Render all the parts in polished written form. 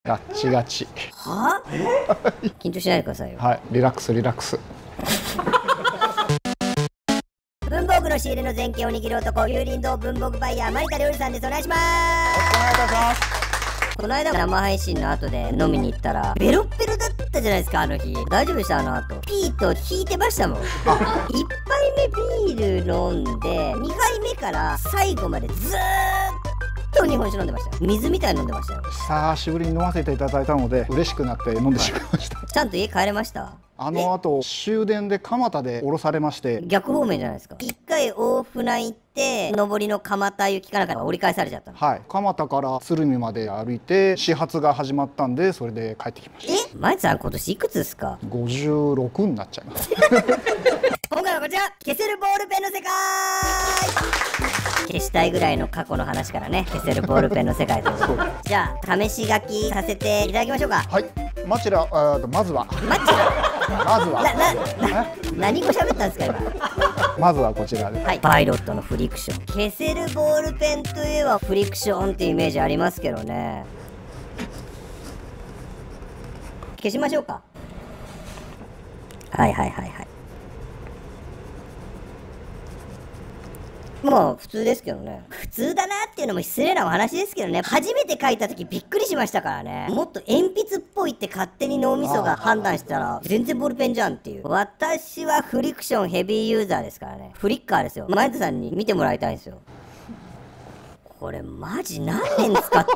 ガッチガチ。はあ緊張しないでくださいよ。はい、リラックスリラックス。文房具の仕入れの全権を握る男、有林堂文房具バイヤー、成田料理さんです。お願いします。お願いいたします。この間生配信の後で飲みに行ったらベロッベロだったじゃないですか。あの日大丈夫でした？あの後ピーと引いてましたもん。1杯目ビール飲んで2杯目から最後までずーっと日本酒飲んでましたよ。水みたいに飲んでましたよ。久しぶりに飲ませていただいたので嬉しくなって飲んでしまいました。ちゃんと家帰れました？あの後終電で蒲田で降ろされまして。逆方面じゃないですか。一回大船行って上りの蒲田行きかなんか折り返されちゃったの。はい、蒲田から鶴見まで歩いて始発が始まったんで、それで帰ってきました。前田さん今年いくつですか？56になっちゃいます。今回はこちら、消せるボールペンの世界。消したいぐらいの過去の話からね、消せるボールペンの世界ということで。じゃあ試し書きさせていただきましょうか。はい、まずは何語喋ったんですか今。まずはこちらです。はい、パイロットのフリクション。消せるボールペンといえばフリクションっていうイメージありますけどね。消しましょうか。はい。まあ普通ですけどね。普通だなっていうのも失礼なお話ですけどね。初めて書いた時びっくりしましたからね。もっと鉛筆っぽいって勝手に脳みそが判断したら全然ボールペンじゃんっていう。私はフリクションヘビーユーザーですからね。フリッカーですよ。前田さんに見てもらいたいんですよ。これマジ何年使って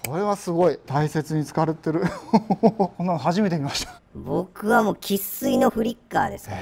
これはすごい大切に使われてる。こんなの初めて見ました。僕はもう生粋のフリッカーですから。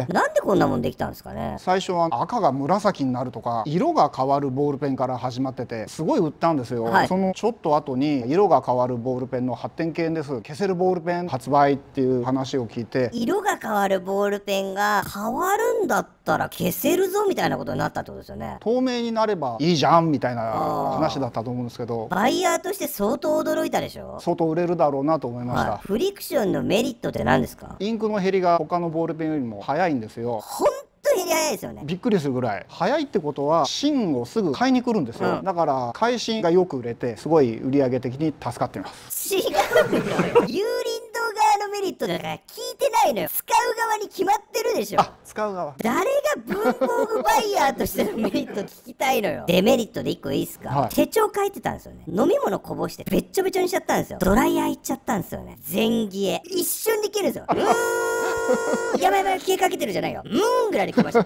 なんでこんなもんできたんですかね。最初は赤が紫になるとか色が変わるボールペンから始まっててすごい売ったんですよ、はい、そのちょっと後に色が変わるボールペンの発展系です。消せるボールペン発売っていう話を聞いて、色が変わるボールペンが変わるんだったら消せるぞみたいなことになったってことですよね。透明になればいいじゃんみたいな話だったと思うんですけど、バイヤーとして相当驚いたでしょ。相当売れるだろうなと思いました、はい、フリクションのメリットって何ですか？インクの減りが他のボールペンよりも早いんですよ。ほんと減り早いですよね。びっくりするぐらい早いってことは芯をすぐ買いに来るんですよ、だから買い芯がよく売れてすごい売上的に助かっています。違うよ。有林堂側のメリットだから聞いてないのよ。使う側に決まってるでしょ。使う側。誰が文房具バイヤーとしてのメリット聞きたいのよ。デメリットで1個いいですか、はい、手帳書いてたんですよね。飲み物こぼしてべっちょべちょにしちゃったんですよ。ドライヤーいっちゃったんですよね。全消え一瞬で消えるんですよ。やばい消えかけてるじゃないよ。ぐらいで消えました。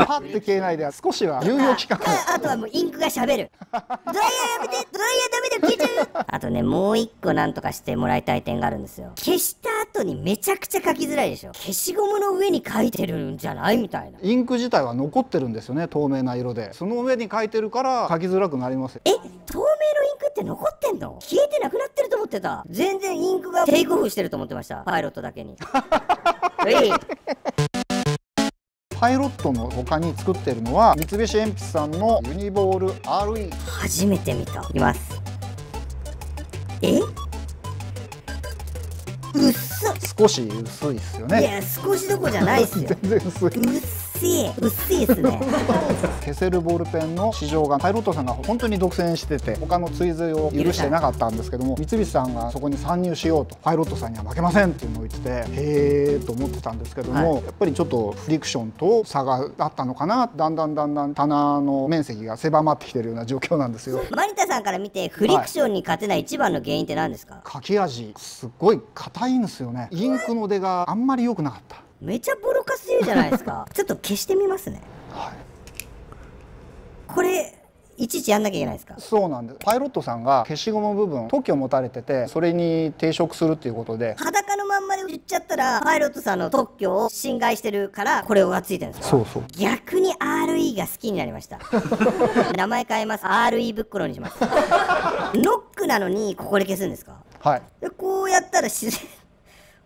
パッて消えないで少しは猶予期間。あとはもうインクが喋る。ドライヤーやめて、ドライヤーダメだよ、消えちゃう。あとね、もう1個なんとかしてもらいたい点があるんですよ。消した後にめちゃくちゃ書きづらいでしょ。消しゴムの上に書いてるんじゃないみたいな。インク自体は残ってるんですよね、透明な色で。その上に書いてるから書きづらくなります。透明のインクって残ってんの？消えてなくなってると思ってた。全然インクがテイクオフしてると思ってました。パイロットだけに。パイロットの他に作ってるのは三菱鉛筆さんのユニボール RE。 初めて見た。いきます。少し薄いですよね。いや少しどころじゃないですよ。全然薄い。薄いですね。消せるボールペンの市場がパイロットさんが本当に独占してて他の追随を許してなかったんですけども、三菱さんがそこに参入しようと、パイロットさんには負けませんっていうのを言ってて、へーと思ってたんですけども、やっぱりちょっとフリクションと差があったのかな。だんだん棚の面積が狭まってきてるような状況なんですよ。成田さんから見てフリクションに勝てない一番の原因って何ですか？書き味すごい硬いんですよね。インクの出があんまり良くなかった。めちゃボロカス言うじゃないですか。ちょっと消してみますね。はい、これいちいちやんなきゃいけないですか？そうなんです。パイロットさんが消しゴム部分特許を持たれてて、それに抵触するっていうことで裸のまんまで言っちゃったらパイロットさんの特許を侵害してるからこれがついてるんですか？そう。逆に RE が好きになりました。名前変えます。 RE ブックロにします。ノックなのにここで消すんですか？はい。でこうやったら自然。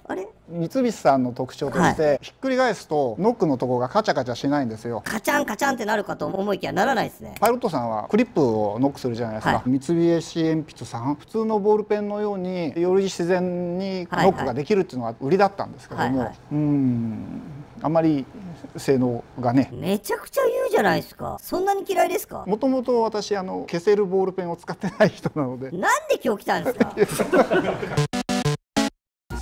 あれ？三菱さんの特徴として、ひっくり返すとノックのところがカチャカチャしないんですよ。カチャンカチャンってなるかと思いきやならないですね。パイロットさんはクリップをノックするじゃないですか、三菱鉛筆さん普通のボールペンのようにより自然にノックができるっていうのが売りだったんですけども、あんまり性能がね。めちゃくちゃ言うじゃないですか。そんなに嫌いですか？もともと私消せるボールペンを使ってない人なので。なんで今日来たんですか？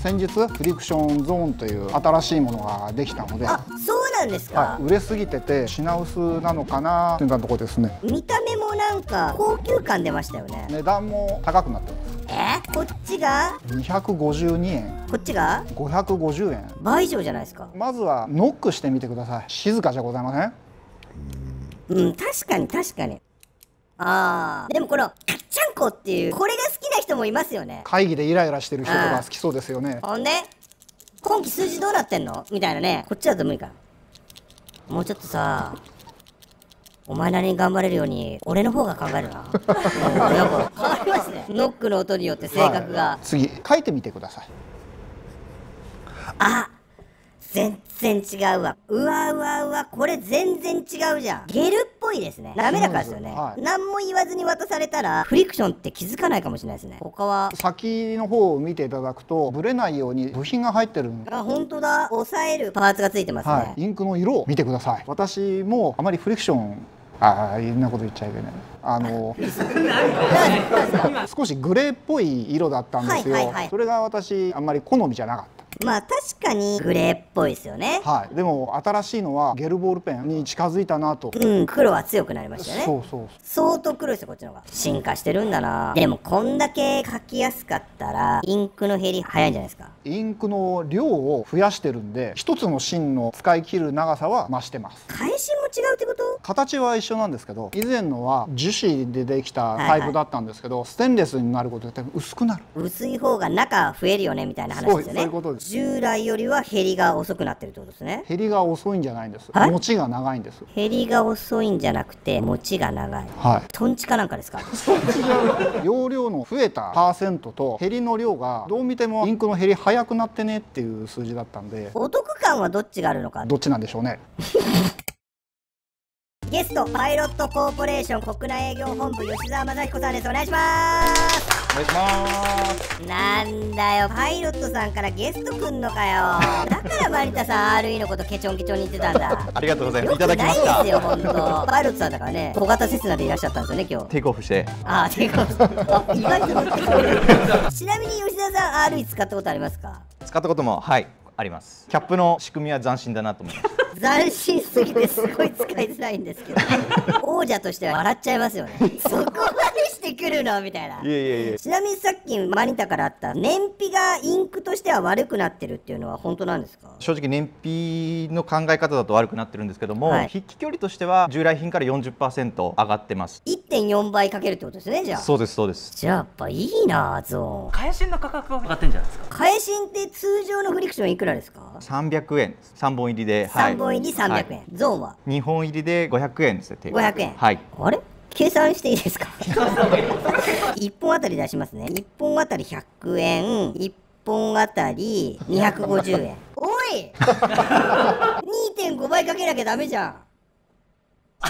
先日フリクションゾーンという新しいものができたので、あ、そうなんですか。売れすぎてて品薄なのかなっていうところですね。見た目もなんか高級感出ましたよね。値段も高くなってます。こっちが252円、こっちが550円。倍以上じゃないですか。まずはノックしてみてください。静かじゃございません？確かに確かに。でもこのカッチャンコっていうこれが好きな人もいますよね。会議でイライラしてる人とか好きそうですよね。ほんで今期数字どうなってんのみたいなね。こっちだと無理か。もうちょっとさ、お前なりに頑張れるように俺の方が考えるな。なんか変わりますね、ノックの音によって性格が。次書いてみてください。全然違うわ。うわ、これ全然違うじゃん。ゲルっぽいですね。滑らかですよね。何も言わずに渡されたらフリクションって気づかないかもしれないですね。他は先の方を見ていただくとブレないように部品が入ってるんで。本当だ。押さえるパーツがついてますね。インクの色を見てください。私もあまりフリクションいんなこと言っちゃいけない。少しグレーっぽい色だったんですよ。それが私あんまり好みじゃなかった。まあ確かにグレーっぽいですよね。でも新しいのはゲルボールペンに近づいたなと。黒は強くなりましたね。そう相当黒いですよ、こっちの方が。進化してるんだな。でもこんだけ書きやすかったらインクの減り早いんじゃないですか。インクの量を増やしてるんで一つの芯の使い切る長さは増してます。返しも違うってこと？形は一緒なんですけど、以前のは樹脂でできたタイプだったんですけど、ステンレスになることで薄くなる。薄い方が中増えるよねみたいな話ですよね。そういうことです。従来よりは減りが遅くなってるってことですね。減りが遅いんじゃないんです。持ちが長いんです。減りが遅いんじゃなくて持ちが長い。トンチかなんかですか？容量の増えたパーセントと減りの量がどう見てもインクの減り早くなってねっていう数字だったんで、お得感はどっちがあるのか。どっちなんでしょうね。ゲストパイロットコーポレーション国内営業本部吉澤正彦さんです。お願いします。お願いします。なんだよ、パイロットさんからゲスト来んのかよ。だからマリタさん RE のことケチョンケチョンに言ってたんだ。ありがとうございます。よくないですたよ本当。パイロットさんだからね、小型セスナでいらっしゃったんですよね今日。テイクオフして。テイクオフ。意外と乗ってくれる。ちなみに吉田さん RE 使ったことありますか？使ったこともあります。キャップの仕組みは斬新だなと思います。斬新すぎてすごい使いづらいんですけど王者としては笑っちゃいますよね。そこまでしてくるのみたいな。ちなみにさっきマニタからあった燃費がインクとしては悪くなってるっていうのは本当なんですか？正直燃費の考え方だと悪くなってるんですけども、筆記距離としては従来品から 40% 上がってます。 1.4 倍かけるってことですね。じゃあそうですそうです。じゃあやっぱいいなゾーン。返しの価格が上がってんじゃないですか？返しって通常のフリクションいくらですか？300円です。3本入りで。3本入り300円。ゾーンは2本入りで500円ですね。500円。はい。あれ計算していいですか1本あたり出しますね。1本あたり100円、1本あたり250円。おい2.5 倍かけなきゃダメじゃん。な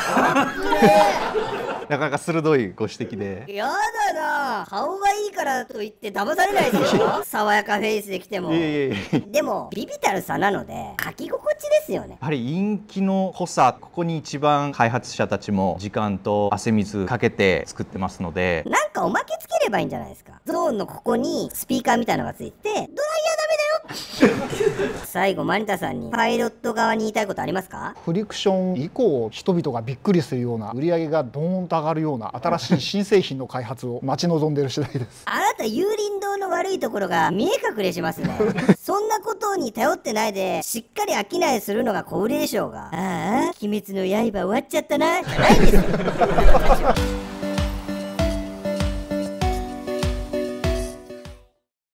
かなか鋭いご指摘で。やだな、顔がいいからといって騙されないですよ爽やかフェイスで来ても。でもビビたる差なので書き心地ですよね。やはりインキの濃さ、ここに一番開発者たちも時間と汗水かけて作ってますので、なんかおまけつければいいんじゃないですか。ゾーンのここにスピーカーみたいなのがついてドライヤーダメだよ最後マニタさんにパイロット側に言いたいことありますか？フリクション以降人々がびっくりするような売り上げがドーンと上がるような新しい新製品の開発を待ち望んでいる次第です。あなた有林堂の悪いところが見え隠れしますねそんなことに頼ってないでしっかり商いするのが小売りでしょうが。ああ鬼滅の刃終わっちゃったなじゃないんですよ